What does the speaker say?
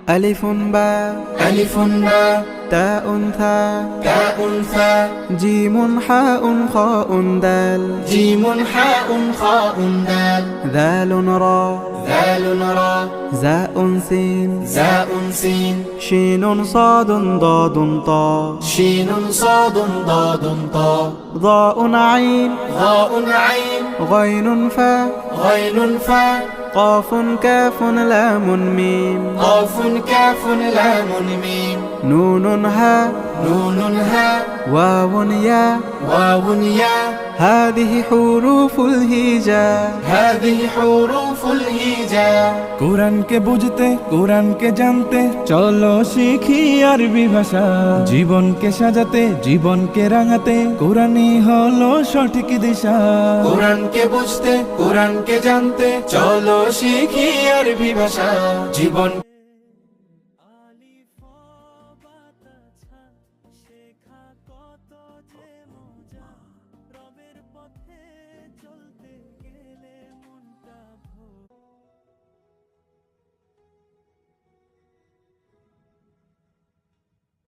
ألف باء ألف باء تاء ثاء تاء ثاء جيم حاء خاء دال جيم حاء خاء دال ذال راء ذال راء زاء سين زاء سين شين صاد ضاد طاء شين صاد ضاد طاء ضاء عين ضاء عين غين فاء غين فاء قاف كاف لام ميم قاف كاف لام ميم نون هاء نون هاء واو ياء واو ياء هذه حروف الهجاء هذه حروف الهجاء কোরআনকে বুঝতে কোরআনকে জানতে চলো শিখি আরবি ভাষা জীবনকে সাজাতে জীবনকে রাঙাতে কোরআনই হলো সঠিক দিশা কোরআনকে বুঝতে কোরআনকে জানতে চলো শিখি আরবি ভাষা জীবন শেখা কত যে